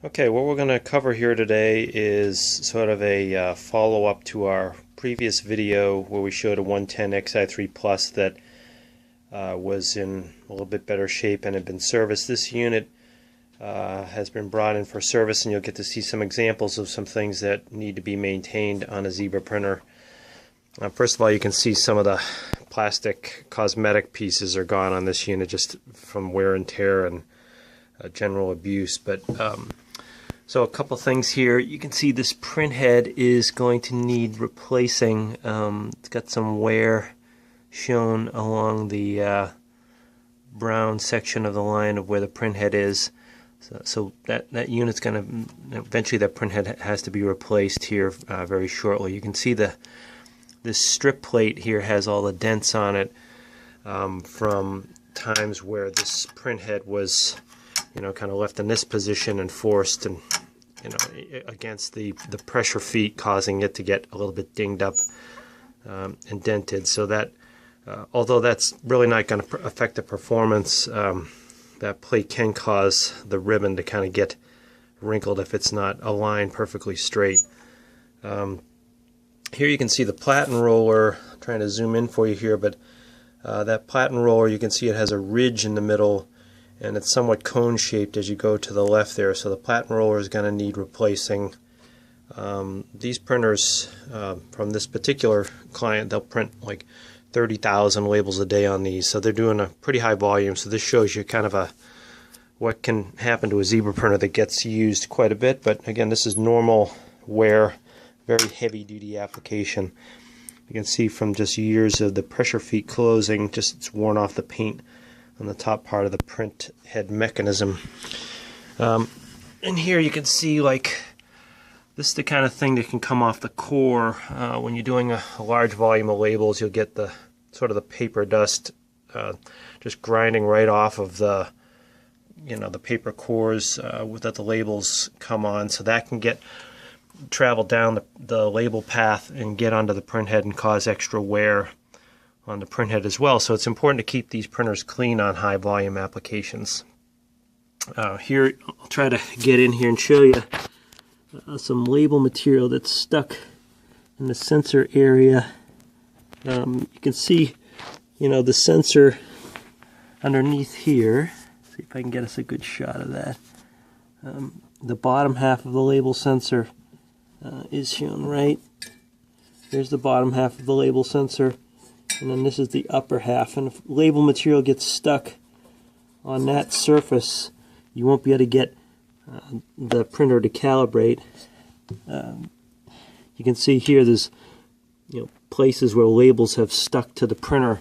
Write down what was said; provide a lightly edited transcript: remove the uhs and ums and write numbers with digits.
Okay, what we're going to cover here today is sort of a follow-up to our previous video where we showed a 110 Xi3 Plus that was in a little bit better shape and had been serviced. This unit has been brought in for service, and you'll get to see some examples of some things that need to be maintained on a Zebra printer. First of all, you can see some of the plastic cosmetic pieces are gone on this unit just from wear and tear and general abuse. But so a couple things here. You can see this printhead is going to need replacing. It's got some wear shown along the brown section of the line of where the printhead is. So that unit's going to eventually, that printhead has to be replaced here very shortly. You can see this strip plate here has all the dents on it from times where this printhead was, kind of left in this position and forced and, against the pressure feet, causing it to get a little bit dinged up and dented. So that, although that's really not going to affect the performance, that plate can cause the ribbon to kind of get wrinkled if it's not aligned perfectly straight. Here you can see the Platen roller. I'm trying to zoom in for you here, but that Platen roller, you can see it has a ridge in the middle, and it's somewhat cone-shaped as you go to the left there. So the Platen roller is going to need replacing. These printers from this particular client, they'll print like 30,000 labels a day on these, so they're doing a pretty high volume. So this shows you kind of what can happen to a Zebra printer that gets used quite a bit. But again, this is normal wear, very heavy-duty application. You can see from just years of the pressure feet closing, just it's worn off the paint on the top part of the print head mechanism. And here you can see, like, this is the kind of thing that can come off the core. When you're doing a large volume of labels, you'll get the sort of the paper dust just grinding right off of the the paper cores that the labels come on. So that can travel down the label path and get onto the printhead and cause extra wear on the printhead as well. So it's important to keep these printers clean on high volume applications. Here, I'll try to get in here and show you some label material that's stuck in the sensor area. You can see, the sensor underneath here. See if I can get us a good shot of that. The bottom half of the label sensor is shown right. There's the bottom half of the label sensor, and then this is the upper half. And if label material gets stuck on that surface, you won't be able to get the printer to calibrate. You can see here there's places where labels have stuck to the printer